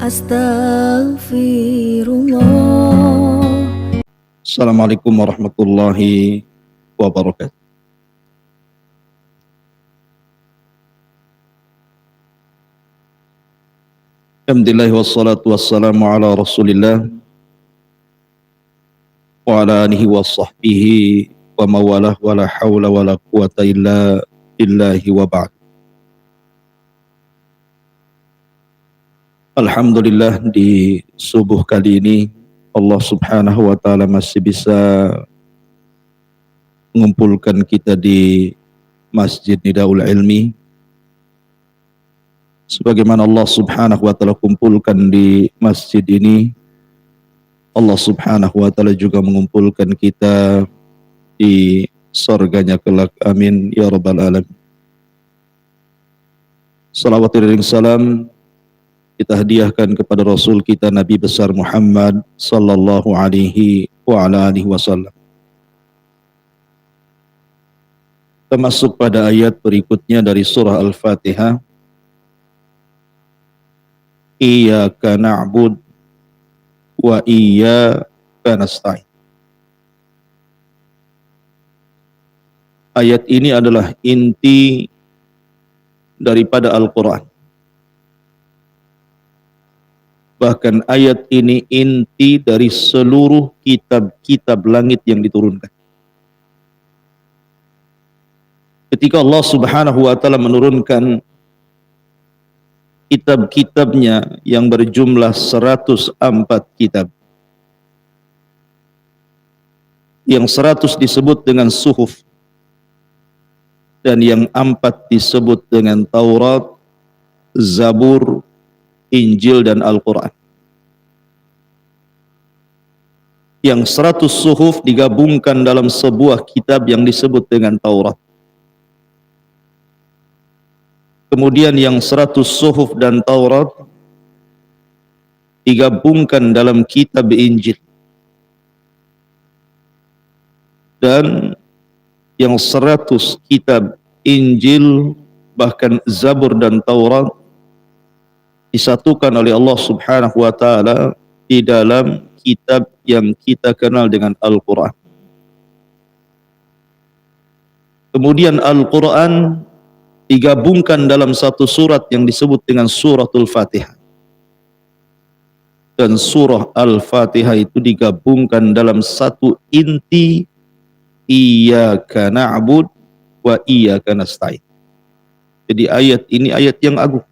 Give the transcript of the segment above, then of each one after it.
Astaghfirullah. Assalamualaikum warahmatullahi wabarakatuh. Alhamdulillah wassalatu wassalamu ala Rasulillah wa ala alihi wa sahbihi wa mawalah wa la hawla wa la quwata illa billahi wa ba'd. Alhamdulillah, di subuh kali ini Allah subhanahu wa ta'ala masih bisa mengumpulkan kita di Masjid Nidaul Ilmi sebagaimana Allah subhanahu wa ta'ala kumpulkan di masjid ini. Allah subhanahu wa ta'ala juga mengumpulkan kita di surganya kelak, amin ya rabbal alamin. Salawat dan salam kita hadiahkan kepada Rasul kita Nabi besar Muhammad sallallahu alaihi wa ala alihi wasallam. Kita masuk pada ayat berikutnya dari surah Al-Fatihah. Iyyaka na'bud wa iyyaka nasta'in. Ayat ini adalah inti daripada Al-Quran. Bahkan ayat ini inti dari seluruh kitab-kitab langit yang diturunkan. Ketika Allah subhanahu wa ta'ala menurunkan kitab-kitabnya yang berjumlah 104 kitab, yang 100 disebut dengan suhuf dan yang 4 disebut dengan Taurat, Zabur, Injil dan Al-Quran. Yang 100 suhuf digabungkan dalam sebuah kitab yang disebut dengan Taurat. Kemudian yang 100 suhuf dan Taurat digabungkan dalam kitab Injil. Dan yang 100 kitab Injil bahkan Zabur dan Taurat disatukan oleh Allah subhanahu wa ta'ala di dalam kitab yang kita kenal dengan Al-Quran. Kemudian Al-Quran digabungkan dalam satu surat yang disebut dengan suratul Fatihah. Dan surah Al-Fatihah itu digabungkan dalam satu inti, Iyyaka na'bud wa iyyaka nasta'in. Jadi ayat ini ayat yang agung,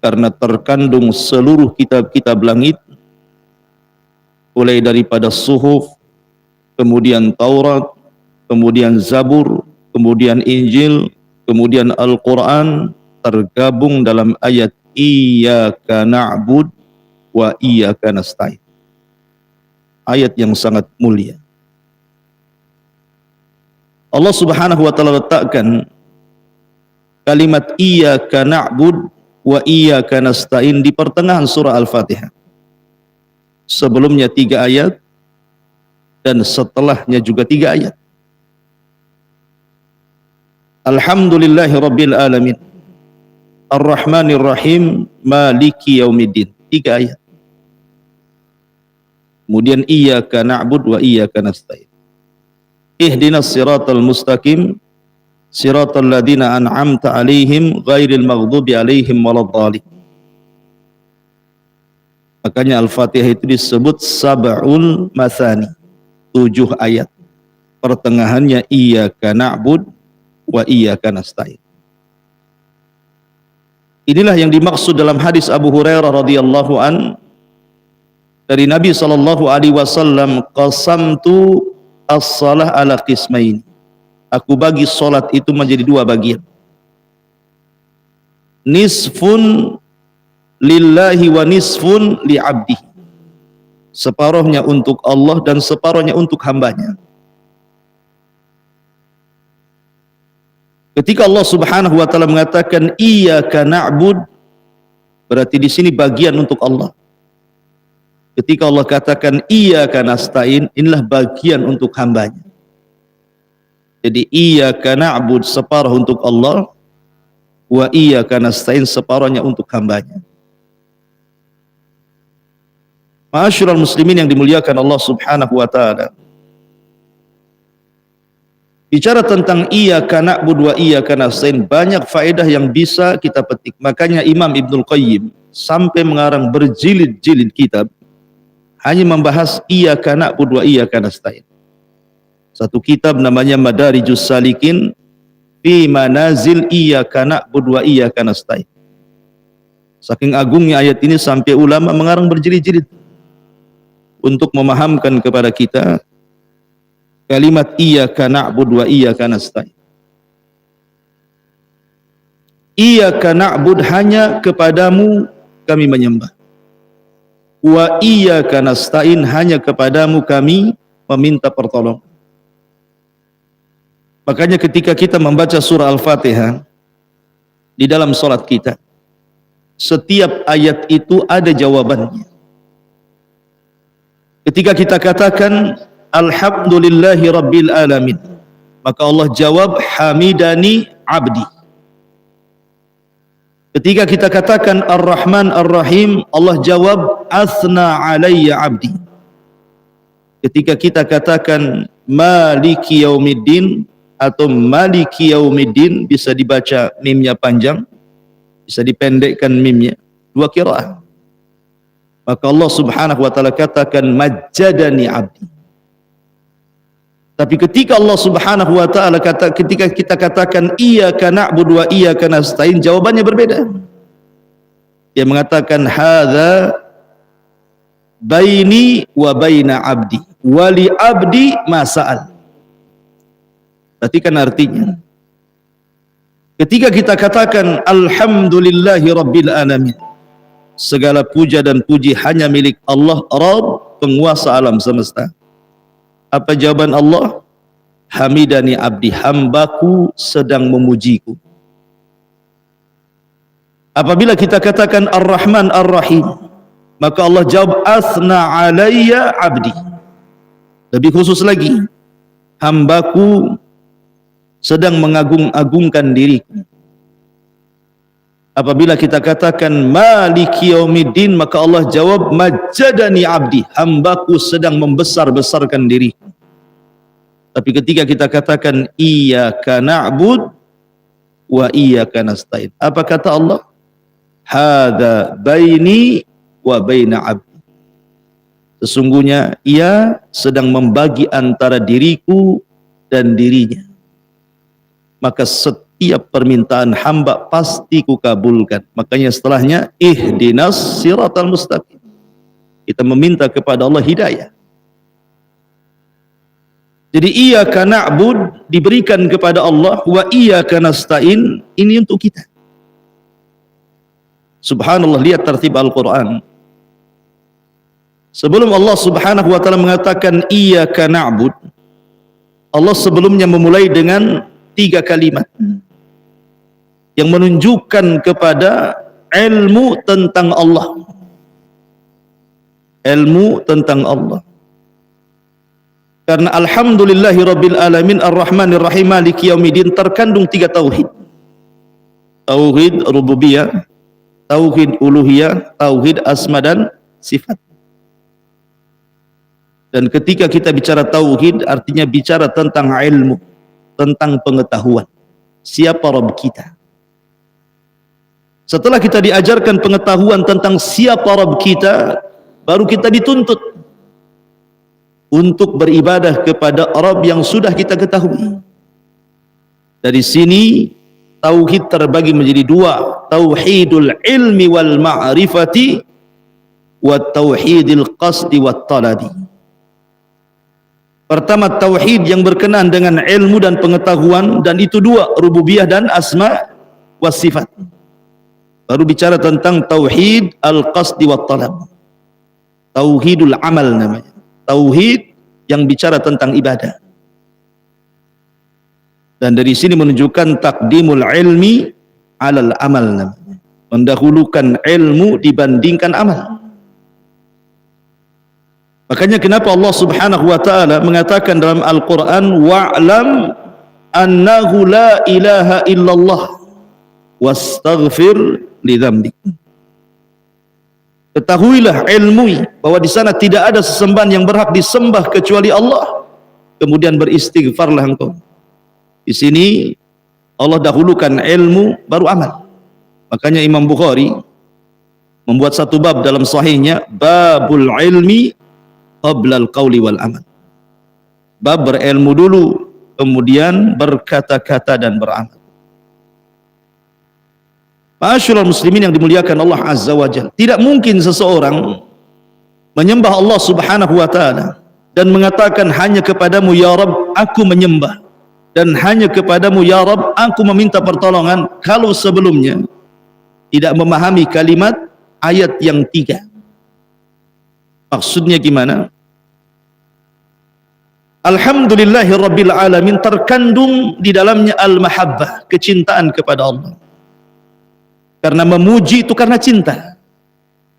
karena terkandung seluruh kitab-kitab langit, mulai daripada suhuf, kemudian Taurat, kemudian Zabur, kemudian Injil, kemudian Al-Quran, tergabung dalam ayat Iyyaka na'bud wa iyyaka nasta'in. Ayat yang sangat mulia. Allah subhanahu wa ta'ala letakkan kalimat Iyyaka na'bud wa iyyaka nasta'in di pertengahan surah Al-Fatihah. Sebelumnya 3 ayat dan setelahnya juga 3 ayat. Alhamdulillahi rabbil alamin, Ar-Rahmanir Rahim, Maliki yaumiddin. 3 ayat. Kemudian Iyyaka na'bud wa iyyaka nasta'in. Ihdinas siratal mustaqim, siratal ladzina an'amta 'alaihim ghairil maghdubi 'alaihim waladdallin. Makanya Al-Fatihah itu disebut sab'ul mathani, 7 ayat. Pertengahannya Iyyaka na'bud wa iyyaka nasta'in. Inilah yang dimaksud dalam hadis Abu Hurairah radhiyallahu an dari Nabi sallallahu alaihi wasallam, qasamtu as-shalah ala qismain. Aku bagi salat itu menjadi 2 bagian. Nisfun lillahi wa nisfun li'abdihi. Separuhnya untuk Allah dan separuhnya untuk hambanya. Ketika Allah subhanahu wa ta'ala mengatakan Iyyaka na'bud, berarti di sini bagian untuk Allah. Ketika Allah katakan Iyyaka nasta'in, inilah bagian untuk hambanya. Jadi Iyyaka na'bud separuh untuk Allah, wa iyyaka nasta'in separuhnya untuk hambanya. Ma'asyiral muslimin yang dimuliakan Allah Subhanahu wa taala. Bicara tentang iyyaka na'budu wa iyyaka nasta'in, banyak faedah yang bisa kita petik. Makanya Imam Ibnul Qayyim sampai mengarang berjilid-jilid kitab hanya membahas iyyaka na'budu wa iyyaka nasta'in. Satu kitab namanya Madarijus Salikin fi manazil iyyaka na'budu wa iyyaka nasta'in. Saking agungnya ayat ini sampai ulama mengarang berjilid-jilid untuk memahamkan kepada kita kalimat iyyaka na'budu wa iyyaka nasta'in. Iyyaka na'bud, hanya kepadamu kami menyembah. Wa iyyaka nasta'in, hanya kepadamu kami meminta pertolongan. Makanya ketika kita membaca surah Al-Fatihah di dalam salat kita, setiap ayat itu ada jawabannya. Ketika kita katakan alhamdulillahi rabbil alamin, maka Allah jawab hamidani abdi. Ketika kita katakan ar-Rahman ar-Rahim, Allah jawab asna alayya abdi. Ketika kita katakan maliki yaumiddin atau maliki yaumiddin, bisa dibaca mimnya panjang, bisa dipendekkan mimnya, dua qiraah. Maka Allah Subhanahu wa taala katakan majjadani abdi. Tapi ketika Allah Subhanahu wa taala ketika kita katakan iyyaka na'budu wa iyyaka nasta'in, jawabannya berbeda. Dia mengatakan hadza baini wa baina abdi wa li abdi ma sa'al. Berarti kan artinya ketika kita katakan alhamdulillahi rabbil alamin, segala puja dan puji hanya milik Allah, Rabb, penguasa alam semesta. Apa jawaban Allah? Hamidani abdi, hambaku sedang memujiku. Apabila kita katakan Ar-Rahman Ar-Rahim, maka Allah jawab asna alayya abdi. Lebih khusus lagi, hambaku sedang mengagung-agungkan diriku. Apabila kita katakan maliki yaumiddin, maka Allah jawab majjadani abdi, hambaku sedang membesar-besarkan diriku. Tapi ketika kita katakan iyyaka na'bud wa iyyaka nasta'in, apa kata Allah? Hadza baini wa baina abdi. Sesungguhnya ia sedang membagi antara diriku dan dirinya. Maka setiap permintaan hamba pasti kukabulkan. Makanya setelahnya ihdinas siratal mustaqim. Kita meminta kepada Allah hidayah. Jadi iyyaka na'bud diberikan kepada Allah, wa iyyaka nasta'in ini untuk kita. Subhanallah, lihat tertib Al-Quran. Sebelum Allah Subhanahu wa taala mengatakan iyyaka na'bud, Allah sebelumnya memulai dengan 3 kalimat yang menunjukkan kepada ilmu tentang Allah. Ilmu tentang Allah. Karena alhamdulillahi rabbil alamin ar-rahmanir rahim maliki yaumiddin terkandung 3 tauhid. Tauhid rububiyah, tauhid uluhiyah, tauhid asma dan sifat. Dan ketika kita bicara tauhid, artinya bicara tentang ilmu, tentang pengetahuan. Siapa Rabb kita? Setelah kita diajarkan pengetahuan tentang siapa Rabb kita, baru kita dituntut untuk beribadah kepada Rabb yang sudah kita ketahui. Dari sini tauhid terbagi menjadi 2, tauhidul ilmi wal ma'rifati wa tauhidil qasdi wat talabi. Pertama tauhid yang berkenaan dengan ilmu dan pengetahuan, dan itu 2, rububiyah dan asma was sifat. Baru bicara tentang tauhid al-qasdi wat talab. Tauhidul amal namanya. Tauhid yang bicara tentang ibadah. Dan dari sini menunjukkan takdimul ilmi alal amal namanya. Mendahulukan ilmu dibandingkan amal. Makanya kenapa Allah Subhanahu wa taala mengatakan dalam Al-Qur'an wa'lam annahu la ilaha illallah wastaghfir li dzambik. Ketahuilah, ilmui bahwa di sana tidak ada sesembahan yang berhak disembah kecuali Allah. Kemudian beristighfarlah engkau. Di sini Allah dahulukan ilmu baru amal. Makanya Imam Bukhari membuat satu bab dalam sahihnya, babul ilmi qabla al-qawli wal amal. Bab berilmu dulu, kemudian berkata-kata dan beramal. Ma'asyiral muslimin yang dimuliakan Allah Azza wa Jalla, tidak mungkin seseorang menyembah Allah Subhanahu wa taala dan mengatakan hanya kepadamu ya Rabb aku menyembah, dan hanya kepadamu ya Rabb aku meminta pertolongan, kalau sebelumnya tidak memahami kalimat ayat yang 3. Maksudnya gimana? Alhamdulillahi Rabbil Alamin terkandung di dalamnya al-mahabbah, kecintaan kepada Allah. Karena memuji itu karena cinta.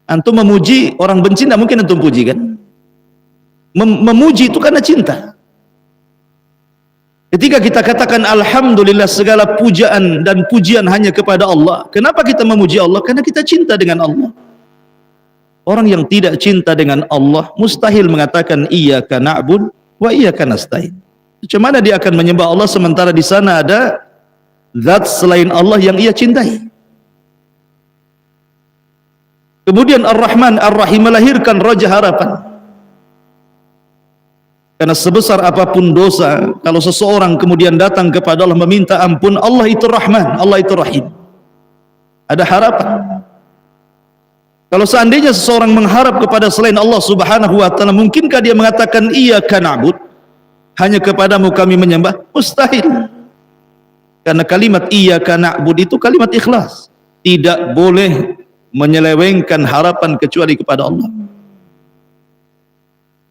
Antum memuji, orang benci tidak mungkin antum puji kan? Memuji itu karena cinta. Ketika kita katakan alhamdulillah segala pujaan dan pujian hanya kepada Allah. Kenapa kita memuji Allah? Karena kita cinta dengan Allah. Orang yang tidak cinta dengan Allah mustahil mengatakan iyyaka na'bud wa iyyaka nasta'in. Macam mana dia akan menyembah Allah sementara di sana ada zat selain Allah yang ia cintai? Kemudian Ar-Rahman Ar-Rahim melahirkan raja harapan. Karena sebesar apapun dosa, kalau seseorang kemudian datang kepada Allah meminta ampun, Allah itu Rahman, Allah itu Rahim. Ada harapan. Kalau seandainya seseorang mengharap kepada selain Allah Subhanahu wa taala, mungkinkah dia mengatakan iyyaka na'bud, hanya kepadamu kami menyembah? Mustahil. Karena kalimat iyyaka na'bud itu kalimat ikhlas. Tidak boleh menyelewengkan harapan kecuali kepada Allah.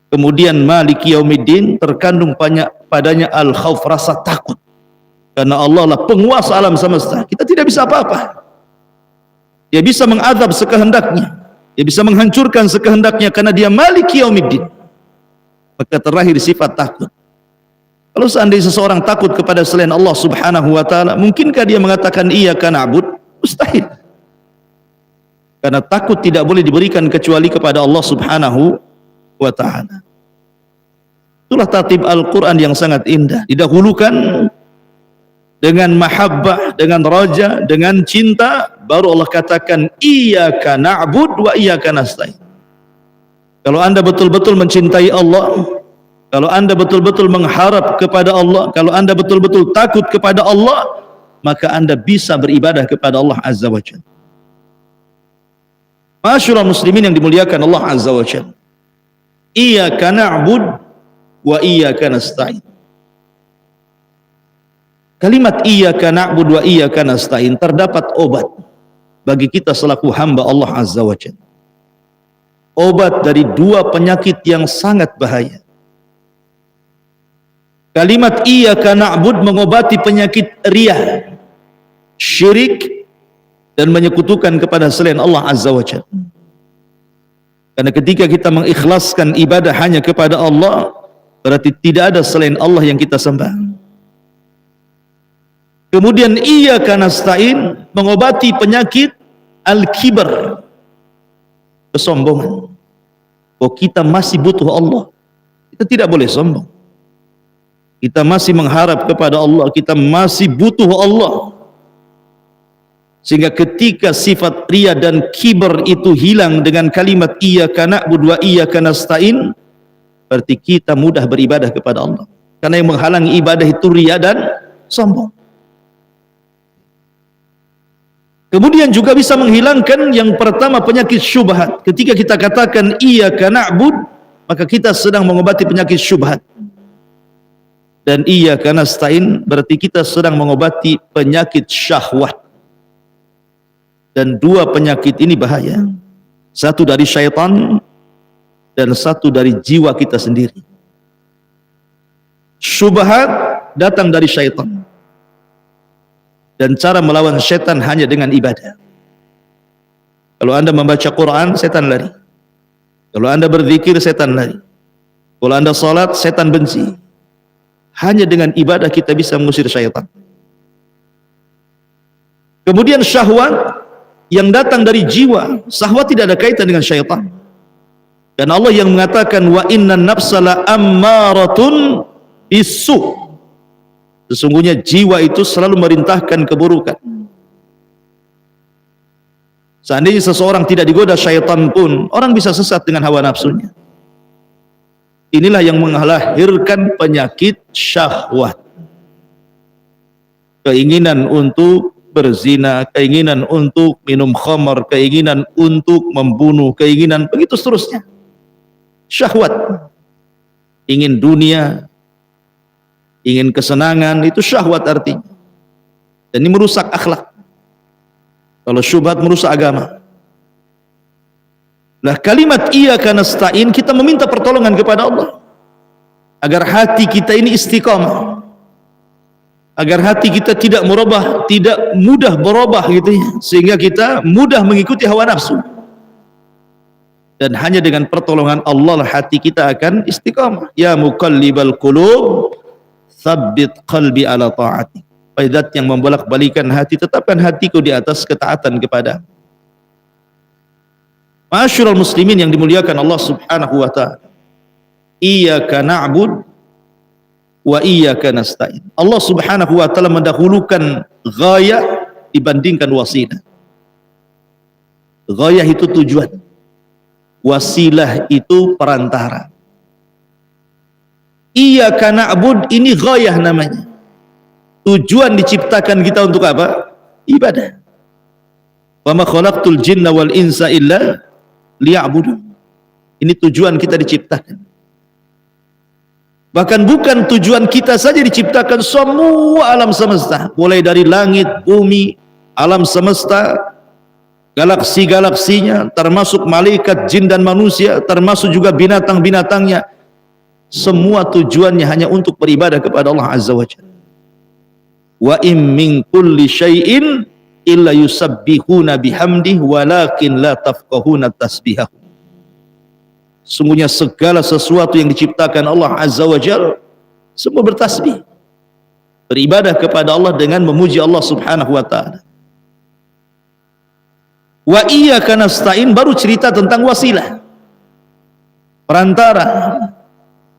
Kemudian Maliki Yaumiddin terkandung padanya al-khauf, rasa takut. Karena Allah lah penguasa alam semesta. Kita tidak bisa apa-apa. Dia bisa mengadab sekehendaknya. Dia bisa menghancurkan sekehendaknya karena dia Maliki Yaumiddin. Maka terakhir sifat takut. Kalau seandainya seseorang takut kepada selain Allah Subhanahu wa taala, mungkinkah dia mengatakan iyyaka na'bud? Mustahil. Karena takut tidak boleh diberikan kecuali kepada Allah Subhanahu wa ta'ala. Itulah tertib Al-Quran yang sangat indah. Didahulukan dengan mahabbah, dengan raja, dengan cinta, baru Allah katakan iyyaka na'bud wa iyyaka nasta'in. Kalau anda betul-betul mencintai Allah, kalau anda betul-betul mengharap kepada Allah, kalau anda betul-betul takut kepada Allah, maka anda bisa beribadah kepada Allah Azza wa Jalla. Ma'asyiral muslimin yang dimuliakan Allah Azza wa Jalla, iyyaka na'bud wa iyyaka nasta'in. Kalimat iyyaka na'bud wa iyyaka nasta'in terdapat obat bagi kita selaku hamba Allah Azza wa Jalla. Obat dari dua penyakit yang sangat bahaya. Kalimat iyyaka na'bud mengobati penyakit riya, syirik, dan menyekutukan kepada selain Allah Azza wa Jalla. Karena ketika kita mengikhlaskan ibadah hanya kepada Allah, berarti tidak ada selain Allah yang kita sembah. Kemudian iyyaka nasta'in mengobati penyakit al-kibar, kesombongan. Oh, kita masih butuh Allah. Kita tidak boleh sombong. Kita masih mengharap kepada Allah, kita masih butuh Allah. Sehingga ketika sifat riya dan kibar itu hilang dengan kalimat iyyaka na'bud wa iyyaka nasta'in, berarti kita mudah beribadah kepada Allah. Karena yang menghalangi ibadah itu riya dan sombong. Kemudian juga bisa menghilangkan yang pertama penyakit syubhat. Ketika kita katakan iyyaka na'bud, maka kita sedang mengobati penyakit syubhat. Dan iyyaka nasta'in berarti kita sedang mengobati penyakit syahwat. Dan dua penyakit ini bahaya. Satu dari syaitan dan satu dari jiwa kita sendiri. Syubhat datang dari syaitan. Dan cara melawan syaitan hanya dengan ibadah. Kalau anda membaca Quran, setan lari. Kalau anda berzikir, setan lari. Kalau anda salat, setan benci. Hanya dengan ibadah kita bisa mengusir syaitan. Kemudian syahwat yang datang dari jiwa. Syahwat tidak ada kaitan dengan syaitan. Dan Allah yang mengatakan wa innan nafsa la ammaratun bisu. Sesungguhnya jiwa itu selalu merintahkan keburukan. Seandainya seseorang tidak digoda syaitan pun, orang bisa sesat dengan hawa nafsunya. Inilah yang melahirkan penyakit syahwat. Keinginan untuk berzina, keinginan untuk minum khamar, keinginan untuk membunuh, keinginan begitu seterusnya. Syahwat. Ingin dunia, ingin kesenangan, itu syahwat artinya. Dan ini merusak akhlak. Kalau syubhat merusak agama. Lah kalimat iyyaka nasta'in, kita meminta pertolongan kepada Allah agar hati kita ini istiqamah, agar hati kita tidak merubah, tidak mudah berubah gitu ya, sehingga kita mudah mengikuti hawa nafsu. Dan hanya dengan pertolongan Allah hati kita akan istiqamah. Ya muqallibal qulub, tsabbit qalbi ala ta'atik. Zat yang membolak-balikan hati, tetapkan hatiku di atas ketaatan kepada. Ma'asyiral muslimin yang dimuliakan Allah Subhanahu wa taala. Iyyaka na'bud wa iyyaka nasta'in. Allah Subhanahu wa taala mendahulukan ghayah dibandingkan wasilah. Ghayah itu tujuan, wasilah itu perantara. Iyyaka na'bud ini ghayah namanya. Tujuan diciptakan kita untuk apa? Ibadah. Wa ma khalaqtul jinna wal insa illa liya'budun. Ini tujuan kita diciptakan. Bahkan bukan tujuan kita saja diciptakan, semua alam semesta, mulai dari langit, bumi, alam semesta, galaksi-galaksinya, termasuk malaikat, jin dan manusia, termasuk juga binatang-binatangnya. Semua tujuannya hanya untuk beribadah kepada Allah Azza wa Jalla. Wa in min kulli syai'in illa yusabbihuna bihamdihi walakin la tafqahuna tasbihahum. Sungguhnya segala sesuatu yang diciptakan Allah Azza wa Jalla semua bertasbih, beribadah kepada Allah dengan memuji Allah Subhanahu wa taala. Wa iyyaka nasta'in baru cerita tentang wasilah, perantara.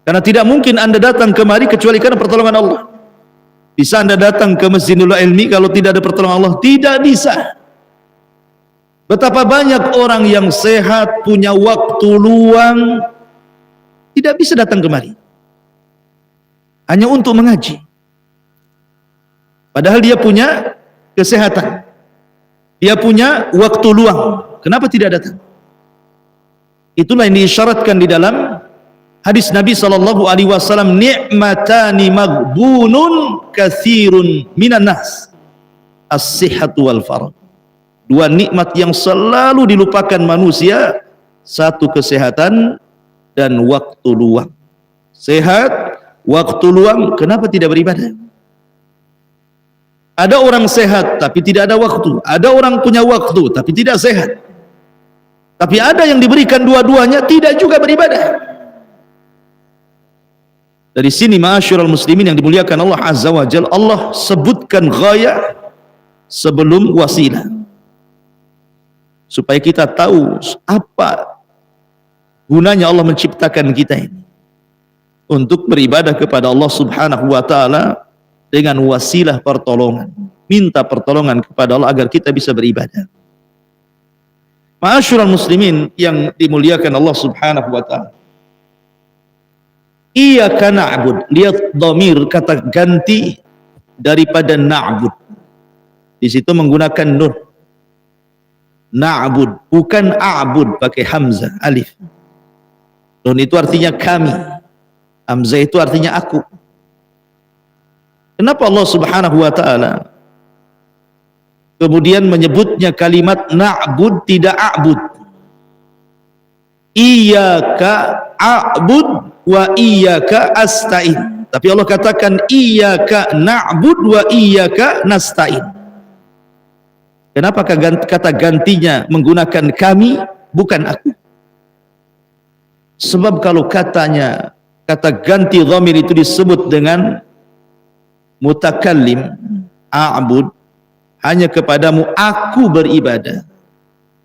Karena tidak mungkin Anda datang kemari kecuali karena pertolongan Allah. Bisa Anda datang ke Masjidul Ilmi kalau tidak ada pertolongan Allah? Tidak bisa. Betapa banyak orang yang sehat, punya waktu luang, tidak bisa datang kemari, hanya untuk mengaji. Padahal dia punya kesehatan, dia punya waktu luang. Kenapa tidak datang? Itulah yang diisyaratkan di dalam hadis Nabi SAW, ni'matani maghbunun katsirun minan nas, as-sihhatu wal faragh. Dua nikmat yang selalu dilupakan manusia, satu kesehatan dan waktu luang. Sehat, waktu luang, kenapa tidak beribadah? Ada orang sehat tapi tidak ada waktu, ada orang punya waktu tapi tidak sehat. Tapi ada yang diberikan dua-duanya tidak juga beribadah. Dari sini ma'asyiral muslimin yang dimuliakan Allah Azza wa Jalla, Allah sebutkan ghayah sebelum wasilah, supaya kita tahu apa gunanya Allah menciptakan kita ini, untuk beribadah kepada Allah Subhanahu wa taala dengan wasilah pertolongan, minta pertolongan kepada Allah agar kita bisa beribadah. Ma'asyiral muslimin yang dimuliakan Allah Subhanahu wa taala, iyyaka na'bud, lihat dhamir kata ganti daripada na'bud. Di situ menggunakan nun. Na'bud, bukan a'bud pakai hamzah alif. Nun itu artinya kami, hamzah itu artinya aku. Kenapa Allah Subhanahu wa taala kemudian menyebutnya kalimat na'bud tidak a'bud? Iyyaka a'bud wa iyyaka asta'in. Tapi Allah katakan iyyaka na'bud wa iyyaka nasta'in. Kenapa kata gantinya menggunakan kami bukan aku? Sebab kalau kata ganti dhamir itu disebut dengan mutakallim, a'bud, hanya kepadamu aku beribadah,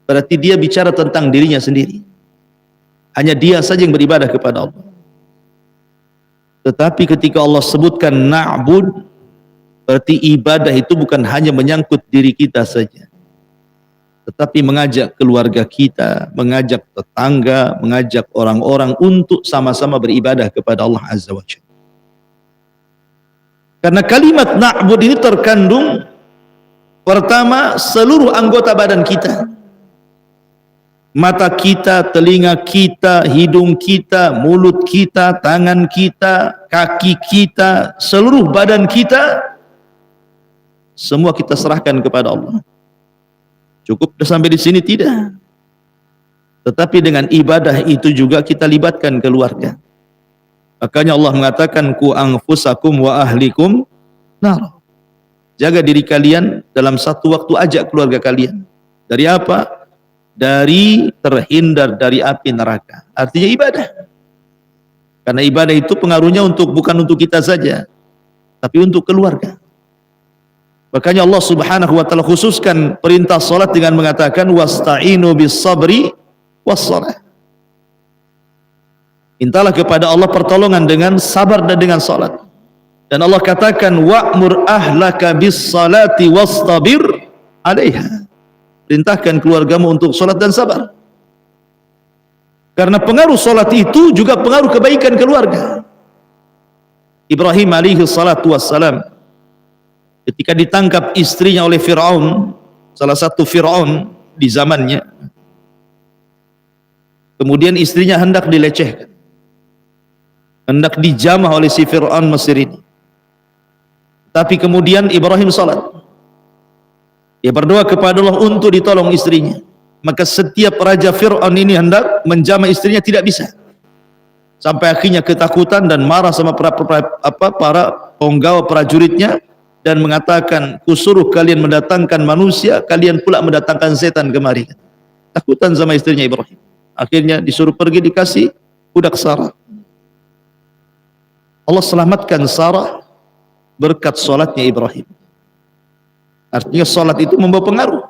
berarti dia bicara tentang dirinya sendiri. Hanya dia saja yang beribadah kepada Allah. Tetapi ketika Allah sebutkan na'bud, berarti ibadah itu bukan hanya menyangkut diri kita saja, tetapi mengajak keluarga kita, mengajak tetangga, mengajak orang-orang untuk sama-sama beribadah kepada Allah Azza wa Jalla. Karena kalimat na'bud ini terkandung pertama seluruh anggota badan kita. Mata kita, telinga kita, hidung kita, mulut kita, tangan kita, kaki kita, seluruh badan kita, semua kita serahkan kepada Allah. Cukup sampai di sini? Tidak. Tetapi dengan ibadah itu juga kita libatkan keluarga. Makanya Allah mengatakan ku anfusakum wa ahlikum nar. Jaga diri kalian dalam satu waktu, ajak keluarga kalian. Dari apa? Dari terhindar dari api neraka. Artinya ibadah. Karena ibadah itu pengaruhnya bukan untuk kita saja, tapi untuk keluarga. Makanya Allah Subhanahu wa taala khususkan perintah salat dengan mengatakan wasta'inu bis sabri was shalah. Mintalah kepada Allah pertolongan dengan sabar dan dengan salat. Dan Allah katakan wa'mur ahlaka bis salati wastabir 'alaiha. Perintahkan keluargamu untuk salat dan sabar. Karena pengaruh salat itu juga pengaruh kebaikan keluarga. Ibrahim alaihi salatu wassalam ketika ditangkap istrinya oleh Fir'aun, salah satu Fir'aun di zamannya, kemudian istrinya hendak dilecehkan, hendak dijamah oleh si Fir'aun Mesir ini. Tapi kemudian Ibrahim salat. Dia berdoa kepada Allah untuk ditolong istrinya. Maka setiap raja Fir'aun ini hendak menjamah istrinya, tidak bisa. Sampai akhirnya ketakutan dan marah sama para penggawa prajuritnya dan mengatakan, kusuruh kalian mendatangkan manusia, kalian pula mendatangkan setan kemari. Takutan sama istrinya Ibrahim. Akhirnya disuruh pergi, dikasih budak Sarah. Allah selamatkan Sarah berkat salatnya Ibrahim. Artinya salat itu membawa pengaruh.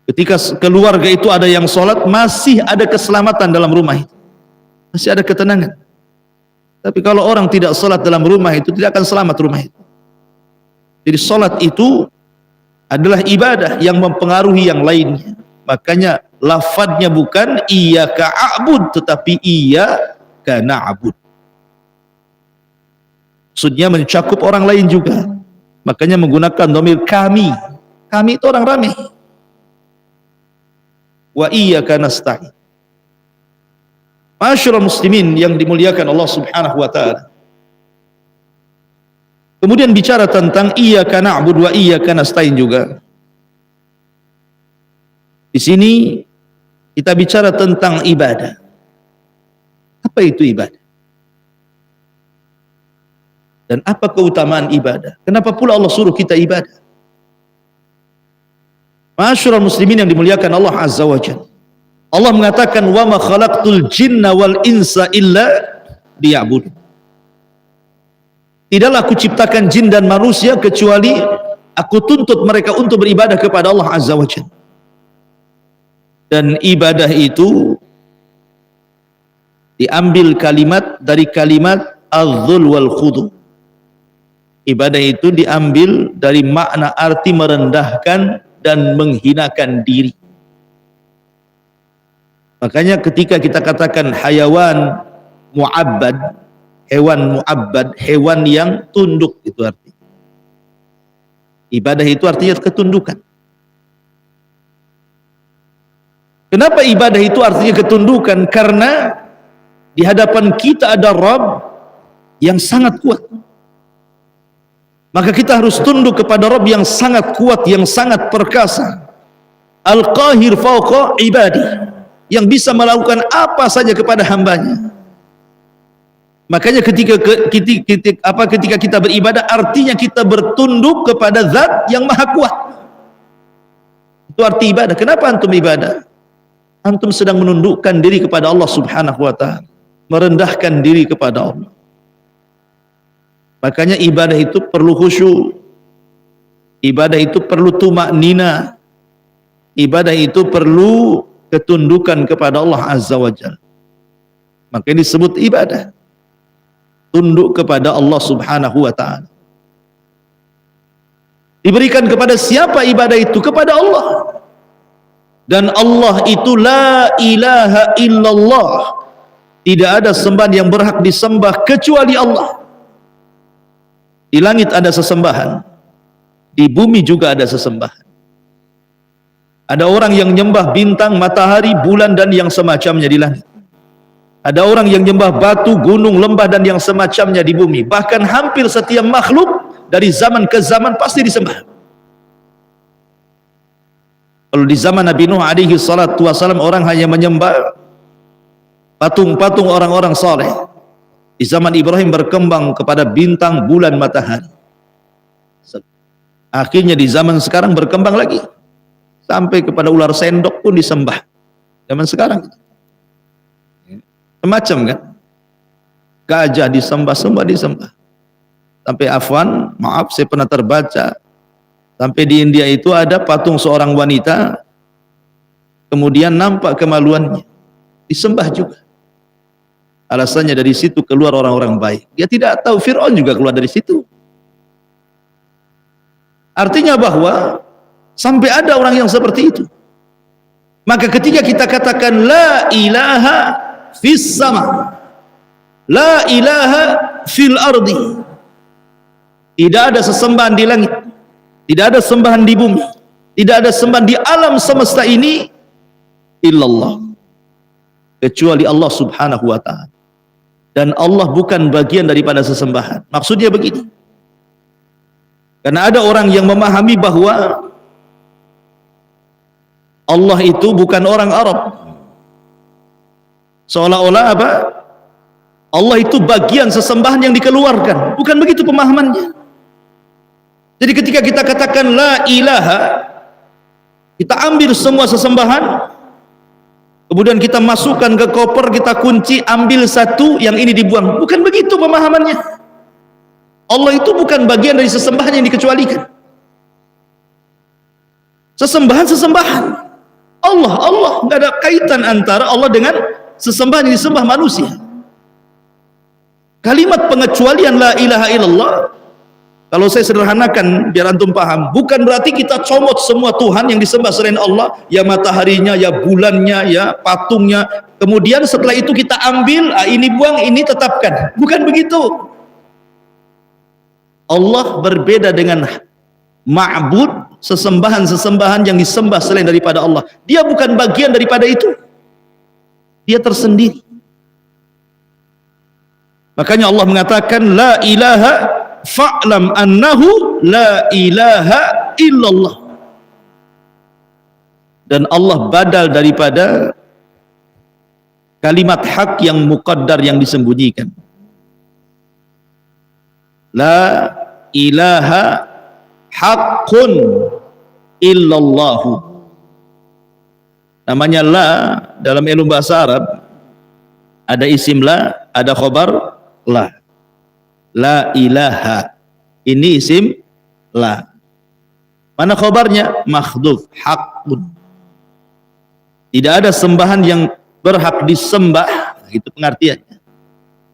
Ketika keluarga itu ada yang salat, masih ada keselamatan dalam rumah itu, masih ada ketenangan. Tapi kalau orang tidak salat dalam rumah itu, tidak akan selamat rumah itu. Jadi salat itu adalah ibadah yang mempengaruhi yang lainnya. Makanya lafadznya bukan iyyaka a'bud, tetapi iyyaka na'bud. Maksudnya mencakup orang lain juga. Makanya menggunakan dhamir kami. Kami itu orang ramai. Wa iyyaka nasta'in. Ma'asyiral muslimin yang dimuliakan Allah Subhanahu wa taala. Kemudian bicara tentang iyyaka na'budu wa iyyaka nasta'in juga. Di sini kita bicara tentang ibadah. Apa itu ibadah? Dan apa keutamaan ibadah? Kenapa pula Allah suruh kita ibadah? Ma'asyiral muslimin yang dimuliakan Allah Azza wa Jalla. Allah mengatakan wa ma khalaqtul jinna wal insa illa liya'budun. Tidaklah aku ciptakan jin dan manusia kecuali aku tuntut mereka untuk beribadah kepada Allah Azza wa Jalla. Dan ibadah itu diambil kalimat dari kalimat az-zul wal khudu. Ibadah itu diambil dari makna arti merendahkan dan menghinakan diri. Makanya ketika kita katakan hayawan mu'abbad, hewan mu'abbad, hewan yang tunduk, itu arti. Ibadah itu artinya ketundukan. Kenapa ibadah itu artinya ketundukan? Karena di hadapan kita ada Rabb yang sangat kuat. Maka kita harus tunduk kepada Rabb yang sangat kuat, yang sangat perkasa. Al-Qahir fawqa ibadi, yang bisa melakukan apa saja kepada hambanya. Makanya ketika kita beribadah, artinya kita bertunduk kepada Zat yang maha kuat. Itu arti ibadah. Kenapa antum ibadah? Antum sedang menundukkan diri kepada Allah Subhanahu wa ta'ala, merendahkan diri kepada Allah. Makanya ibadah itu perlu khusyuk, ibadah itu perlu tumaknina, ibadah itu perlu ketundukan kepada Allah Azza wa Jalla. Maka disebut ibadah. Tunduk kepada Allah Subhanahu wa ta'ala. Diberikan kepada siapa ibadah itu? Kepada Allah. Dan Allah itu la ilaha illallah. Tidak ada sembahan yang berhak disembah kecuali Allah. Di langit ada sesembahan, di bumi juga ada sesembahan. Ada orang yang nyembah bintang, matahari, bulan dan yang semacamnya di langit. Ada orang yang nyembah batu, gunung, lembah dan yang semacamnya di bumi. Bahkan hampir setiap makhluk dari zaman ke zaman pasti disembah. Kalau di zaman Nabi Nuh alaihi salatu wasalam orang hanya menyembah patung-patung orang-orang saleh. Di zaman Ibrahim berkembang kepada bintang, bulan, matahari. Akhirnya di zaman sekarang berkembang lagi. Sampai kepada ular sendok pun disembah. Zaman sekarang. Semacam kan. Gajah disembah, semua disembah. Sampai afwan, maaf saya pernah terbaca. Sampai di India itu ada patung seorang wanita. Kemudian nampak kemaluannya. Disembah juga. Alasannya dari situ keluar orang-orang baik. Dia tidak tahu Fir'aun juga keluar dari situ. Artinya bahwa sampai ada orang yang seperti itu. Maka ketika kita katakan la ilaha fis sama, la ilaha fil ardi, tidak ada sesembahan di langit, tidak ada sembahan di bumi, tidak ada sembahan di alam semesta ini illallah, kecuali Allah Subhanahu wa ta'ala. Dan Allah bukan bagian daripada sesembahan. Maksudnya begini, karena ada orang yang memahami bahwa Allah itu bukan orang Arab, seolah-olah apa? Allah itu bagian sesembahan yang dikeluarkan. Bukan begitu pemahamannya. Jadi ketika kita katakan la ilaha, kita ambil semua sesembahan, kemudian kita masukkan ke koper, kita kunci, ambil satu, yang ini dibuang. Bukan begitu pemahamannya. Allah itu bukan bagian dari sesembahan yang dikecualikan. Sesembahan. Allah, nggak ada kaitan antara Allah dengan sesembahan yang disembah manusia. Kalimat pengecualian la ilaha illallah, kalau saya sederhanakan biar antum paham, bukan berarti kita comot semua Tuhan yang disembah selain Allah, ya mataharinya, ya bulannya, ya patungnya, kemudian setelah itu kita ambil, ini buang, ini tetapkan. Bukan begitu. Allah berbeda dengan ma'bud, sesembahan-sesembahan yang disembah selain daripada Allah. Dia bukan bagian daripada itu. Dia tersendiri. Makanya Allah mengatakan la ilaha fa'lam annahu la ilaha illallah. Dan Allah badal daripada kalimat hak yang muqaddar yang disembunyikan. La ilaha haqqun illallahu. Namanya la dalam ilmu bahasa Arab ada isim la, ada khobar la. La ilaha, ini isim la. Mana khobarnya? Makhdhuf, haqqun. Tidak ada sembahan yang berhak disembah, itu pengertiannya.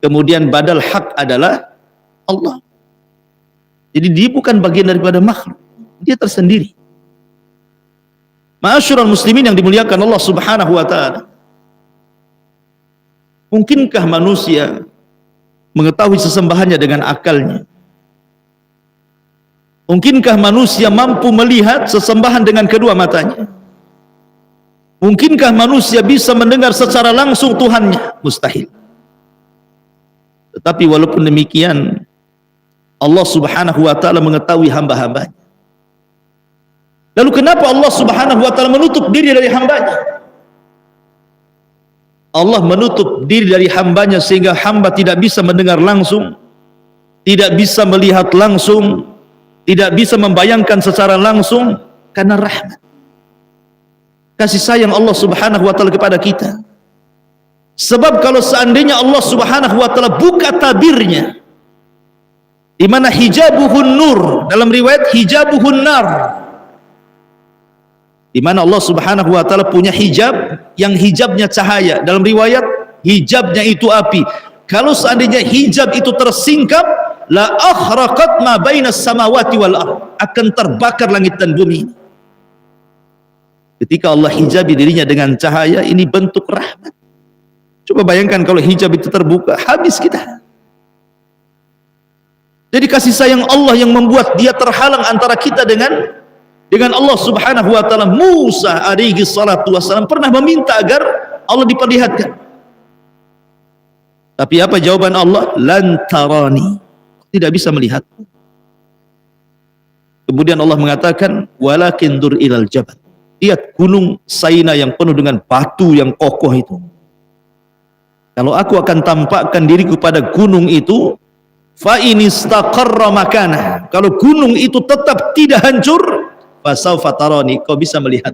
Kemudian badal hak adalah Allah. Jadi dia bukan bagian daripada makhluk, dia tersendiri. Ma'asyiral muslimin yang dimuliakan Allah Subhanahu wa ta'ala, mungkinkah manusia mengetahui sesembahannya dengan akalnya? Mungkinkah manusia mampu melihat sesembahan dengan kedua matanya? Mungkinkah manusia bisa mendengar secara langsung Tuhannya? Mustahil. Tetapi walaupun demikian, Allah Subhanahu wa ta'ala mengetahui hamba-hambanya. Lalu kenapa Allah Subhanahu wa ta'ala menutup diri dari hambanya? Allah menutup diri dari hambanya sehingga hamba tidak bisa mendengar langsung, tidak bisa melihat langsung, tidak bisa membayangkan secara langsung, karena rahmat, kasih sayang Allah Subhanahu wa ta'ala kepada kita. Sebab kalau seandainya Allah Subhanahu wa ta'ala buka tabirnya, di mana hijabuhun nur, dalam riwayat hijabuhun nar, di mana Allah Subhanahu wa taala punya hijab yang hijabnya cahaya. Dalam riwayat hijabnya itu api. Kalau seandainya hijab itu tersingkap, la akhraqat ma bainas samawati wal ardh, akan terbakar langit dan bumi. Ketika Allah hijabi dirinya dengan cahaya, ini bentuk rahmat. Coba bayangkan kalau hijab itu terbuka, habis kita. Jadi kasih sayang Allah yang membuat dia terhalang antara kita dengan Allah Subhanahu wa taala. Musa alaihi salatu wassalam pernah meminta agar Allah diperlihatkan. Tapi apa jawaban Allah? Lan tarani. Tidak bisa melihat. Kemudian Allah mengatakan, walakin dur ilal jabal. Lihat gunung Saina yang penuh dengan batu yang kokoh itu. Kalau aku akan tampakkan diriku pada gunung itu, fa in istaqarra makanah. Kalau gunung itu tetap tidak hancur, fasaufa tarani, kau bisa melihat.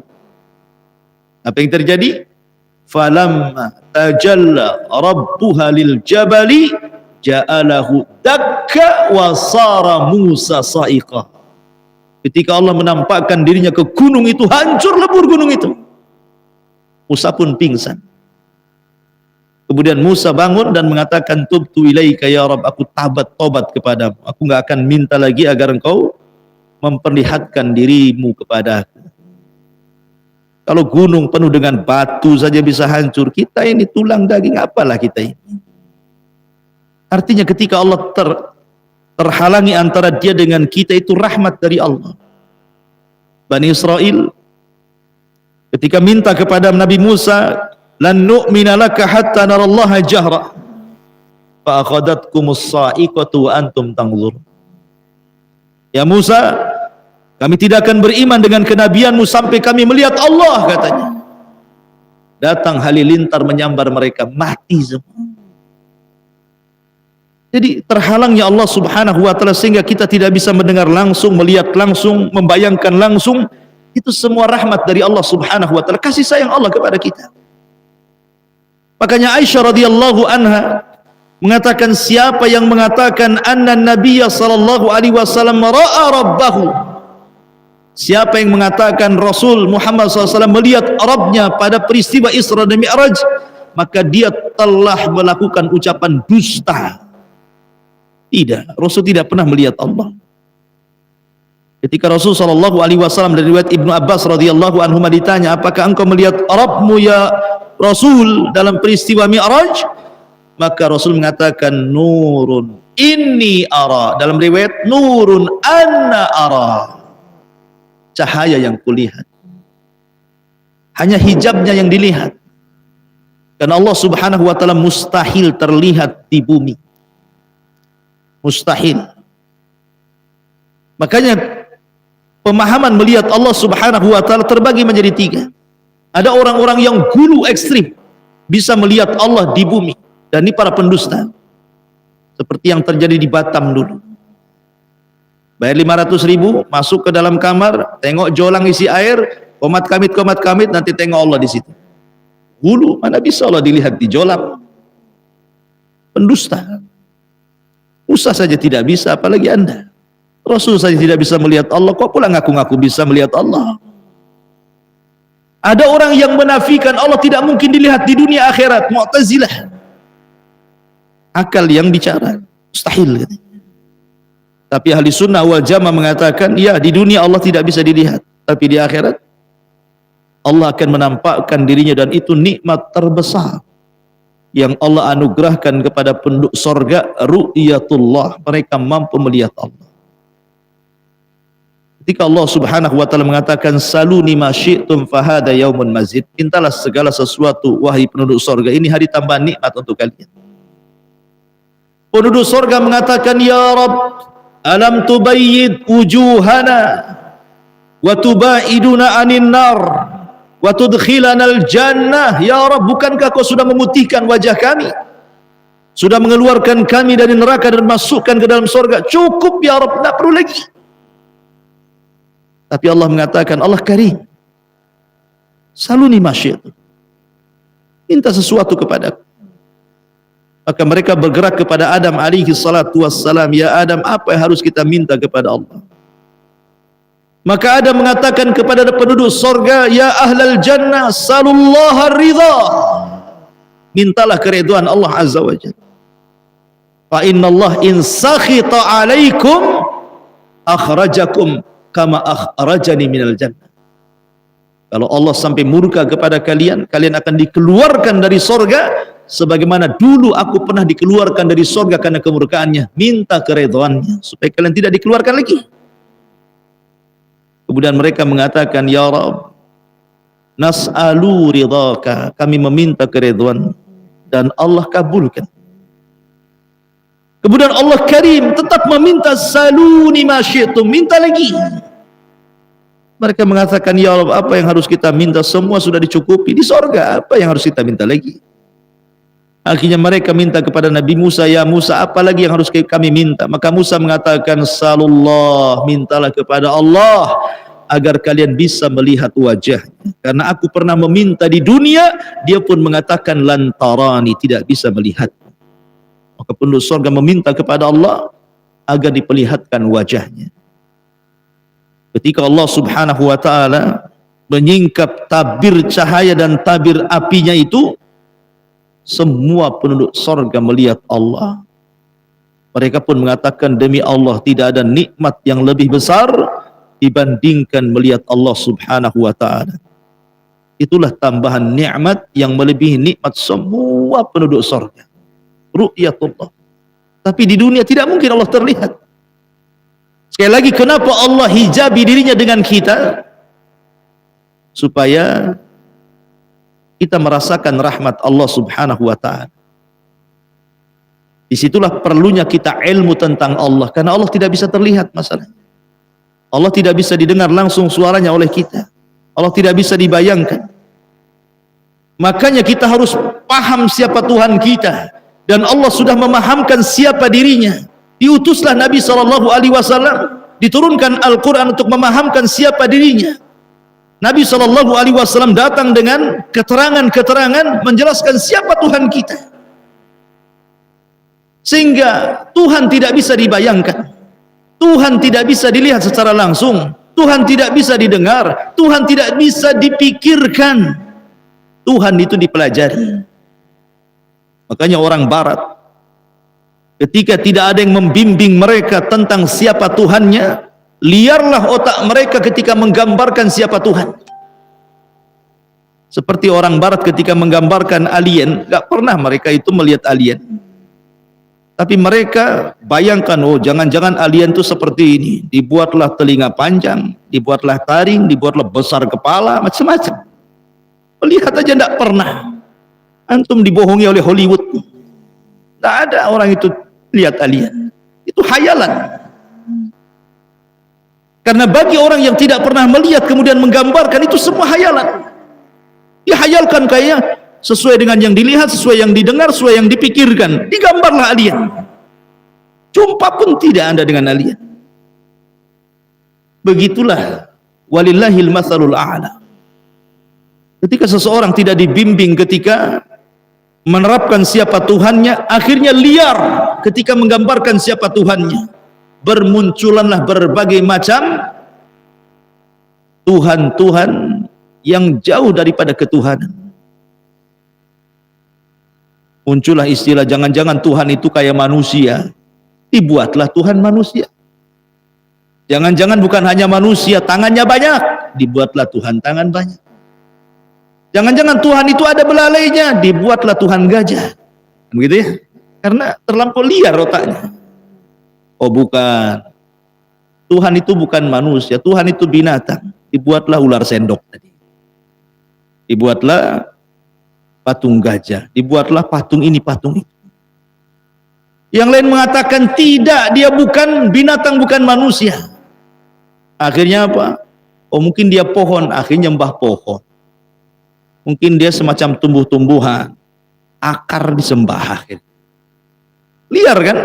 Apa yang terjadi? Falamma tajalla rabbuha lil jabali ja'alahu dakka wa sara Musa sa'iqa. Ketika Allah menampakkan dirinya ke gunung itu, hancur lebur gunung itu. Musa pun pingsan. Kemudian Musa bangun dan mengatakan, tubtu ilaika ya Rabb, aku tobat kepadamu. Aku enggak akan minta lagi agar engkau memperlihatkan dirimu kepadaku. Kalau gunung penuh dengan batu saja bisa hancur, kita ini tulang daging apalah kita ini. Artinya ketika Allah terhalangi antara dia dengan kita, itu rahmat dari Allah. Bani Israel ketika minta kepada Nabi Musa, lan nu'mina laka hatta narallaha jahra fa akhadatkumus sa'iqatu wa antum tanzurun. Ya Musa, kami tidak akan beriman dengan kenabianmu sampai kami melihat Allah, katanya. Datang halilintar menyambar mereka, mati semua. Jadi terhalangnya Allah Subhanahu wa taala sehingga kita tidak bisa mendengar langsung, melihat langsung, membayangkan langsung. Itu semua rahmat dari Allah Subhanahu wa taala, kasih sayang Allah kepada kita. Makanya Aisyah radhiyallahu anha mengatakan, siapa yang mengatakan anna nabiyya sallallahu alaihi wasallam ra'a rabbahu, siapa yang mengatakan Rasul Muhammad SAW melihat Rabbnya pada peristiwa Isra dan Mi'raj, maka dia telah melakukan ucapan dusta. Tidak, Rasul tidak pernah melihat Allah. Ketika Rasul SAW dari riwayat Ibnu Abbas radhiyallahu anhu ditanya, apakah engkau melihat Rabbmu ya Rasul dalam peristiwa Mi'raj? Maka Rasul mengatakan, nurun inni ara, dalam riwayat nurun anna ara, cahaya yang kulihat. Hanya hijabnya yang dilihat. Karena Allah Subhanahu wa taala mustahil terlihat di bumi. Mustahil. Makanya pemahaman melihat Allah Subhanahu wa taala terbagi menjadi tiga. Ada orang-orang yang gulu ekstrim, bisa melihat Allah di bumi, dan ini para pendusta. Seperti yang terjadi di Batam dulu. Bayar 500.000, masuk ke dalam kamar, tengok jolang isi air, komat kamit, nanti tengok Allah di situ. Gulu, mana bisa Allah dilihat di jolang? Pendusta. Musa saja tidak bisa, apalagi Anda. Rasul saja tidak bisa melihat Allah, kok pula ngaku-ngaku bisa melihat Allah? Ada orang yang menafikan Allah tidak mungkin dilihat di dunia akhirat, Mu'tazilah. Akal yang bicara, mustahil. Tapi ahli sunnah wal jamaah mengatakan, ya di dunia Allah tidak bisa dilihat, tapi di akhirat Allah akan menampakkan dirinya, dan itu nikmat terbesar yang Allah anugerahkan kepada penduduk sorga, ru'yatullah, mereka mampu melihat Allah. Ketika Allah Subhanahu wa taala mengatakan, saluni ma syi'tum fahada yaumun mazid, mintalah segala sesuatu wahai penduduk sorga, ini hari tambahan nikmat untuk kalian. Penduduk sorga mengatakan, ya Rabb, alam tubayyid wujuhana wa tubaiduna anin nar wa tudkhilana al-jannah. Ya Rabb, bukankah kau sudah memutihkan wajah kami, sudah mengeluarkan kami dari neraka dan masukkan ke dalam surga? Cukup ya Rabb, tidak perlu lagi. Tapi Allah mengatakan, Allah karim, saluni ma syi'tum, minta sesuatu kepadaku. Maka mereka bergerak kepada Adam alaihi salatu wassalam, ya Adam, apa yang harus kita minta kepada Allah? Maka ada mengatakan kepada penduduk sorga, ya ahlal jannah salullaha ridha, mintalah keridhaan Allah azza wa jalla. Fa inna Allah in sakhita alaikum akhrajakum kama akhrajani minal jannah. Kalau Allah sampai murka kepada kalian, kalian akan dikeluarkan dari sorga sebagaimana dulu aku pernah dikeluarkan dari sorga karena kemurkaannya. Minta keridhaannya supaya kalian tidak dikeluarkan lagi. Kemudian mereka mengatakan, ya Rabb, nas'alu ridhaka, kami meminta keridhaan, dan Allah kabulkan. Kemudian Allah Karim tetap meminta, saluni ma syi'tum, minta lagi. Mereka mengatakan, ya Allah, apa yang harus kita minta? Semua sudah dicukupi di sorga, apa yang harus kita minta lagi? Akhirnya mereka minta kepada Nabi Musa, ya Musa, apa lagi yang harus kami minta? Maka Musa mengatakan, salullah, mintalah kepada Allah agar kalian bisa melihat wajahnya. Karena aku pernah meminta di dunia, dia pun mengatakan lantarani, tidak bisa melihat. Maka penduduk surga meminta kepada Allah agar diperlihatkan wajahnya. Ketika Allah subhanahu wa ta'ala menyingkap tabir cahaya dan tabir apinya itu, semua penduduk surga melihat Allah. Mereka pun mengatakan, demi Allah tidak ada nikmat yang lebih besar dibandingkan melihat Allah subhanahu wa ta'ala. Itulah tambahan nikmat yang melebihi nikmat semua penduduk surga, ru'yatullah. Tapi di dunia tidak mungkin Allah terlihat. Sekali lagi, kenapa Allah hijabi dirinya dengan kita? Supaya kita merasakan rahmat Allah subhanahu wa ta'ala. Disitulah perlunya kita ilmu tentang Allah, karena Allah tidak bisa terlihat masalahnya. Allah tidak bisa didengar langsung suaranya oleh kita. Allah tidak bisa dibayangkan. Makanya kita harus paham siapa Tuhan kita, dan Allah sudah memahamkan siapa dirinya. Diutuslah Nabi SAW, diturunkan Al-Quran untuk memahamkan siapa dirinya. Nabi SAW datang dengan keterangan-keterangan menjelaskan siapa Tuhan kita, sehingga Tuhan tidak bisa dibayangkan, Tuhan tidak bisa dilihat secara langsung, Tuhan tidak bisa didengar, Tuhan tidak bisa dipikirkan. Tuhan itu dipelajari. Makanya orang barat, ketika tidak ada yang membimbing mereka tentang siapa Tuhannya, liarlah otak mereka ketika menggambarkan siapa Tuhan. Seperti orang barat ketika menggambarkan alien, gak pernah mereka itu melihat alien, tapi mereka bayangkan, oh jangan-jangan alien itu seperti ini, dibuatlah telinga panjang, dibuatlah taring, dibuatlah besar kepala, macam-macam. Melihat aja gak pernah. Antum dibohongi oleh Hollywood. Gak ada orang itu lihat alien, itu hayalan. Karena bagi orang yang tidak pernah melihat kemudian menggambarkan, itu semua hayalan. Dihayalkan kayaknya sesuai dengan yang dilihat, sesuai yang didengar, sesuai yang dipikirkan. Digambarlah alien. Jumpa pun tidak ada dengan alien. Begitulah walillahil matsalul a'la. Ketika seseorang tidak dibimbing ketika menerapkan siapa Tuhannya, akhirnya liar ketika menggambarkan siapa Tuhannya. Bermunculanlah berbagai macam Tuhan-Tuhan yang jauh daripada ketuhanan. Muncullah istilah jangan-jangan Tuhan itu kayak manusia. Dibuatlah Tuhan manusia. Jangan-jangan bukan hanya manusia, tangannya banyak. Dibuatlah Tuhan tangan banyak. Jangan-jangan Tuhan itu ada belalainya. Dibuatlah Tuhan gajah. Begitu ya? Karena terlampau liar otaknya. Oh bukan, Tuhan itu bukan manusia, Tuhan itu binatang. Dibuatlah ular sendok tadi, dibuatlah patung gajah, dibuatlah patung ini, patung itu. Yang lain mengatakan tidak, dia bukan binatang, bukan manusia. Akhirnya apa? Oh mungkin dia pohon, akhirnya nyembah pohon. Mungkin dia semacam tumbuh-tumbuhan, akar disembah. Liar kan?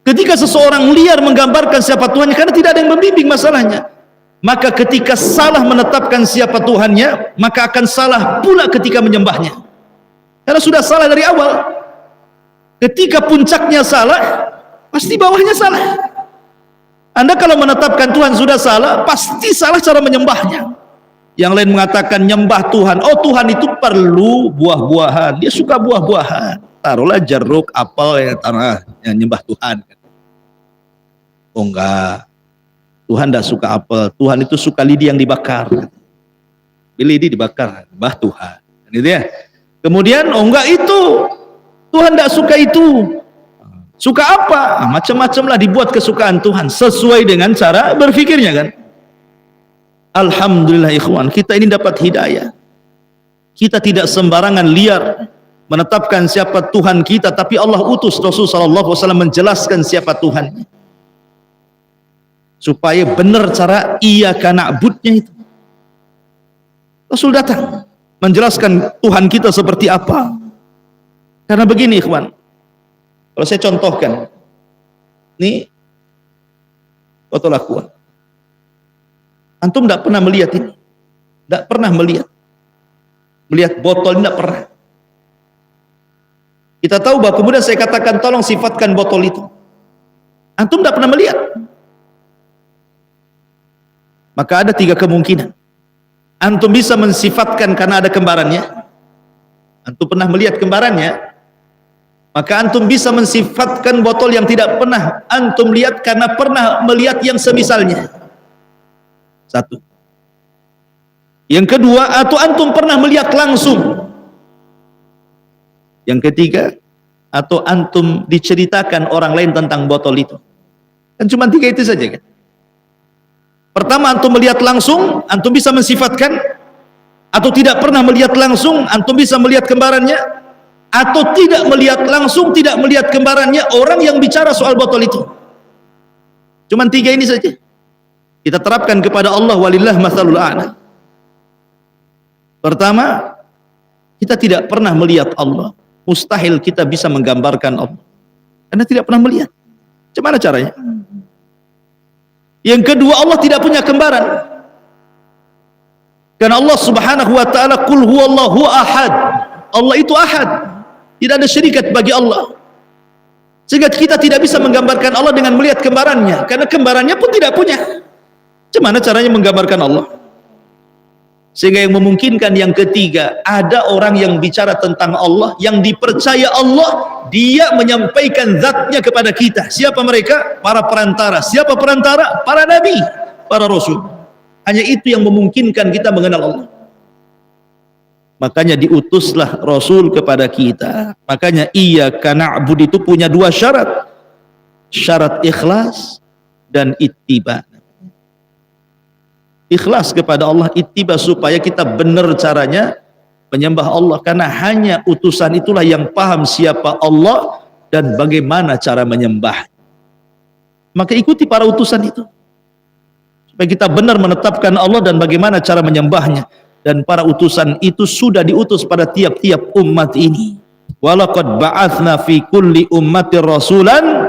Ketika seseorang liar menggambarkan siapa Tuhannya, karena tidak ada yang membimbing masalahnya, maka ketika salah menetapkan siapa Tuhannya, maka akan salah pula ketika menyembahnya. Karena sudah salah dari awal. Ketika puncaknya salah, pasti bawahnya salah. Anda kalau menetapkan Tuhan sudah salah, pasti salah cara menyembahnya. Yang lain mengatakan nyembah Tuhan, oh Tuhan itu perlu buah-buahan, dia suka buah-buahan. Taruhlah jeruk, apel, yang nyembah Tuhan. Oh enggak, Tuhan tidak suka apel, Tuhan itu suka lidi yang dibakar. Lidi dibakar, mbah Tuhan. Gitu ya. Kemudian, oh enggak itu, Tuhan tidak suka itu. Suka apa? Macam-macam lah dibuat kesukaan Tuhan sesuai dengan cara berfikirnya kan. Alhamdulillah ikhwan, kita ini dapat hidayah. Kita tidak sembarangan liar menetapkan siapa Tuhan kita, tapi Allah utus Rasul sallallahu alaihi wasallam menjelaskan siapa Tuhan. Supaya benar cara iyyaka na'budnya itu. Rasul datang menjelaskan Tuhan kita seperti apa. Karena begini ikhwan, kalau saya contohkan, ini foto lakuan. Antum tidak pernah melihat ini, tidak pernah melihat botol ini, tidak pernah. Kita tahu bahwa kemudian saya katakan tolong sifatkan botol itu. Antum tidak pernah melihat. Maka ada 3 kemungkinan. Antum bisa mensifatkan karena ada kembarannya. Antum pernah melihat kembarannya, maka antum bisa mensifatkan botol yang tidak pernah antum lihat karena pernah melihat yang semisalnya. 1. Yang kedua, atau antum pernah melihat langsung. Yang ketiga, atau antum diceritakan orang lain tentang botol itu. Kan cuma 3 itu saja kan. Pertama, antum melihat langsung, antum bisa mensifatkan. Atau tidak pernah melihat langsung, antum bisa melihat kembarannya. Atau tidak melihat langsung, tidak melihat kembarannya orang yang bicara soal botol itu. Cuman 3 ini saja. Kita terapkan kepada Allah, walillah matsalul a'la. Pertama, kita tidak pernah melihat Allah. Mustahil kita bisa menggambarkan Allah. Karena tidak pernah melihat. Bagaimana caranya? Yang kedua, Allah tidak punya kembaran. Karena Allah subhanahu wa ta'ala, qul huwallahu ahad. Allah itu ahad. Tidak ada syirikat bagi Allah. Sehingga kita tidak bisa menggambarkan Allah dengan melihat kembarannya. Karena kembarannya pun tidak punya. Bagaimana caranya menggambarkan Allah? Sehingga yang memungkinkan yang ketiga, ada orang yang bicara tentang Allah, yang dipercaya Allah, dia menyampaikan zatnya kepada kita. Siapa mereka? Para perantara. Siapa perantara? Para nabi, para rasul. Hanya itu yang memungkinkan kita mengenal Allah. Makanya diutuslah Rasul kepada kita. Makanya iyyaka na'bud itu punya 2 syarat. Syarat ikhlas dan ittiba. Ikhlas kepada Allah, ittiba supaya kita benar caranya menyembah Allah. Karena hanya utusan itulah yang paham siapa Allah dan bagaimana cara menyembah. Maka ikuti para utusan itu. Supaya kita benar menetapkan Allah dan bagaimana cara menyembahnya. Dan para utusan itu sudah diutus pada tiap-tiap umat ini. Walaqad ba'atsna fi kulli ummatir rasulan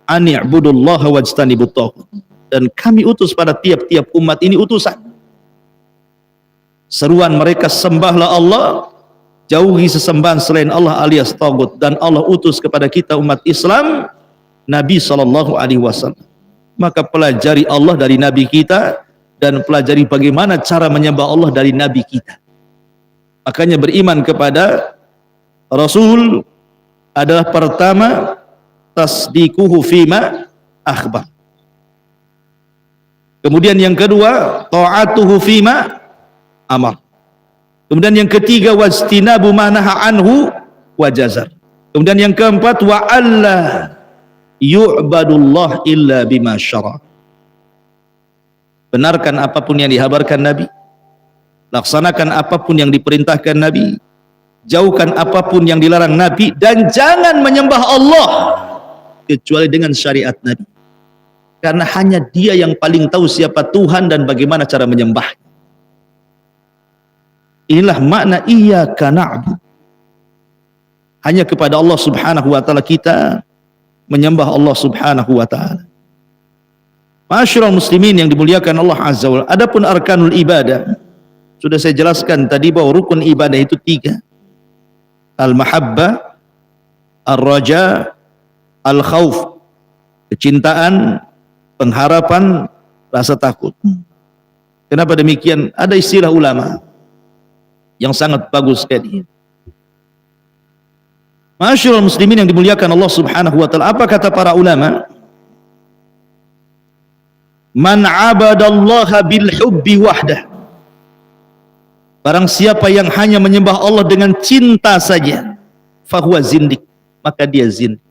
an i'budullaha wajtanibut taghut. Dan kami utus pada tiap-tiap umat ini utusan. Seruan mereka, sembahlah Allah, jauhi sesembahan selain Allah alias taghut. Dan Allah utus kepada kita umat Islam Nabi SAW. Maka pelajari Allah dari Nabi kita, dan pelajari bagaimana cara menyembah Allah dari Nabi kita. Makanya beriman kepada Rasul adalah pertama, tasdikuhu fima akhbar. Kemudian yang kedua, ta'atuhu fima amar. Kemudian yang ketiga, wajtinabu ma naha anhu wajazar. Kemudian yang keempat, wa alla yu'badullah illa bima syara. Benarkan apapun yang dihabarkan Nabi, laksanakan apapun yang diperintahkan Nabi, jauhkan apapun yang dilarang Nabi, dan jangan menyembah Allah kecuali dengan syariat Nabi. Karena hanya dia yang paling tahu siapa Tuhan dan bagaimana cara menyembah. Inilah makna iyyaka na'bud. Hanya kepada Allah subhanahu wa ta'ala kita menyembah Allah subhanahu wa ta'ala. Ma'asyiral muslimin yang dimuliakan Allah azza wa jalla. Adapun arkanul ibadah, sudah saya jelaskan tadi bahwa rukun ibadah itu 3. Al-mahabbah, al-raja, al-khawf. Kecintaan, pengharapan, rasa takut. Kenapa demikian? Ada istilah ulama yang sangat bagus sekali. Ma'asyiral muslimin yang dimuliakan Allah Subhanahu wa taala, apa kata para ulama? Man 'abadallaha bil hubbi wahdah. Barang siapa yang hanya menyembah Allah dengan cinta saja, fahuwa zindik, maka dia zindik.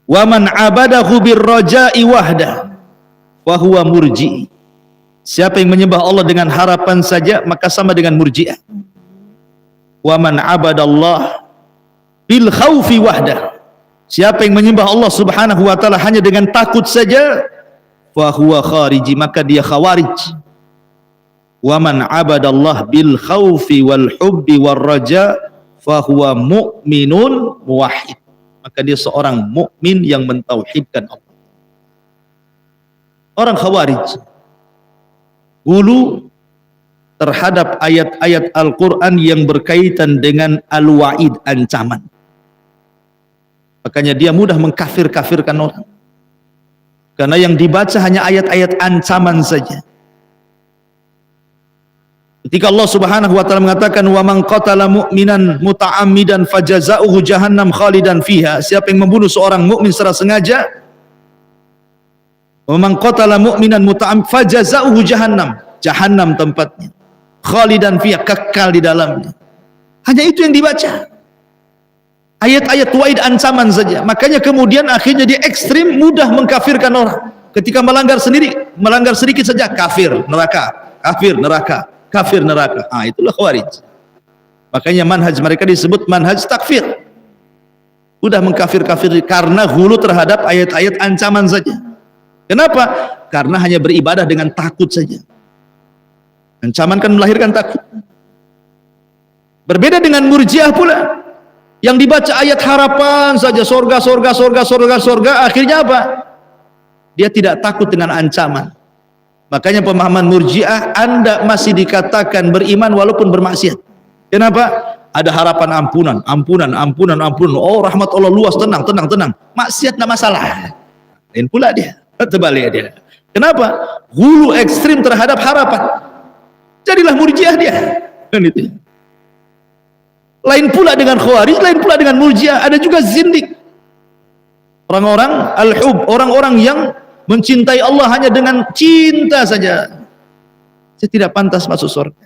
Wa man 'abadahu bir raja'i wahdah, fahuwa murji. Siapa yang menyembah Allah dengan harapan saja, maka sama dengan murji'ah. Wa man 'abadallah bil khaufi wahdah. Siapa yang menyembah Allah Subhanahu wa taala hanya dengan takut saja, fahuwa khariji, maka dia khawarij. Wa man 'abadallah bil khaufi wal hubbi war raja fahuwa mu'minun muwahhid, maka dia seorang mukmin yang mentauhidkan Allah. Orang khawarij hulu terhadap ayat-ayat Al-Quran yang berkaitan dengan al-wa'id, ancaman. Makanya dia mudah mengkafir-kafirkan orang, karena yang dibaca hanya ayat-ayat ancaman saja. Ketika Allah Subhanahu wa taala mengatakan wa man qatala mu'minan muta'ammidan fajaza'uhu jahannam khalidan fiha, siapa yang membunuh seorang mukmin secara sengaja, wa man qatala mu'minan muta'ammidan fajaza'uhu jahannam, jahannam tempatnya, khalidan fiha, kekal di dalamnya. Hanya itu yang dibaca, ayat-ayat wa'id, ancaman saja. Makanya kemudian akhirnya dia ekstrim, mudah mengkafirkan orang. Ketika melanggar sedikit saja, kafir neraka, kafir neraka, kafir neraka. Itulah khawarij. Makanya manhaj mereka disebut manhaj takfir. Udah mengkafir-kafir karena hulu terhadap ayat-ayat ancaman saja. Kenapa? Karena hanya beribadah dengan takut saja. Ancaman kan melahirkan takut. Berbeda dengan murjiah pula, yang dibaca ayat harapan saja, sorga, sorga, sorga, sorga, sorga, akhirnya apa? Dia tidak takut dengan ancaman. Makanya pemahaman murjiah, Anda masih dikatakan beriman walaupun bermaksiat. Kenapa? Ada harapan ampunan, ampunan, ampunan, ampunan. Oh, rahmat Allah luas, tenang, tenang, tenang. Maksiat tidak masalah. Lain pula dia, terbalik dia. Kenapa? Hulu ekstrim terhadap harapan. Jadilah murjiah dia. Kan itu. Lain pula dengan khawarij, lain pula dengan murjiah. Ada juga zindik. Orang-orang al-hub, orang-orang yang mencintai Allah hanya dengan cinta saja. Saya tidak pantas masuk surga,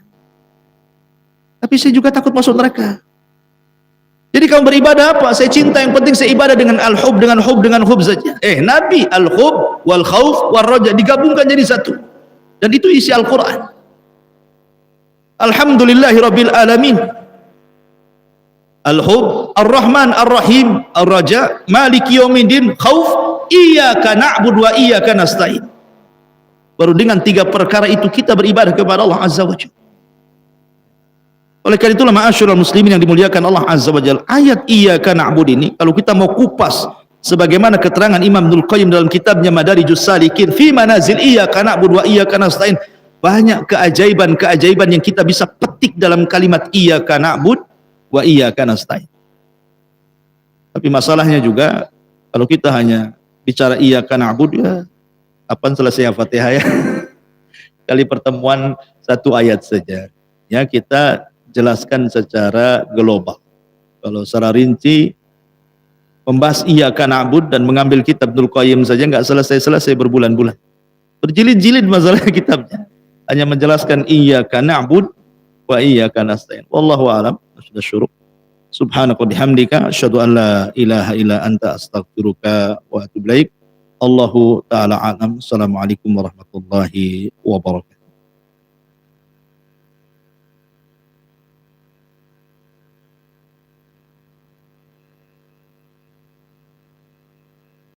tapi saya juga takut masuk neraka. Jadi kamu beribadah apa? Saya cinta, yang penting saya ibadah dengan al-hub, dengan hub, dengan hub saja. Nabi al-hub wal khauf wal raja digabungkan jadi satu, dan itu isi Al-Quran. Alhamdulillahi rabbil alamin, al-hub, ar-rahman, ar-rahim, ar-raja, maliki yaumiddin, khauf, iyyaka na'budu wa iyyaka nasta'in. Baru dengan tiga perkara itu kita beribadah kepada Allah Azza wa Jalla. Oleh karena itulah ma'asyiral muslimin yang dimuliakan Allah Azza wa Jalla, ayat iyyaka na'budu ini kalau kita mau kupas sebagaimana keterangan Imam Ibnul Qayyim dalam kitabnya Madarijus Salikin fi manazil iyyaka na'budu wa iyyaka nasta'in, banyak keajaiban-keajaiban yang kita bisa petik dalam kalimat iyyaka na'budu wa iyyaka nasta'in. Tapi masalahnya juga kalau kita hanya bicara iyyaka na'budu, ya kapan selesai Al-Fatihah ya? Kali pertemuan satu ayat saja. Ya, kita jelaskan secara global. Kalau secara rinci membahas iyyaka na'budu dan mengambil kitab Ibnul Qayyim saja nggak selesai-selesai, berbulan-bulan. Berjilid-jilid masalah kitabnya. Hanya menjelaskan iyyaka na'budu wa iyyaka nasta'in. Wallahu a'lam. Sudah syuruk. Subhanaka bihamdika asyhadu an la ilaha illa anta astaghfiruka wa atubu ilaik. Allahu ta'ala a'lam. Assalamualaikum warahmatullahi wabarakatuh.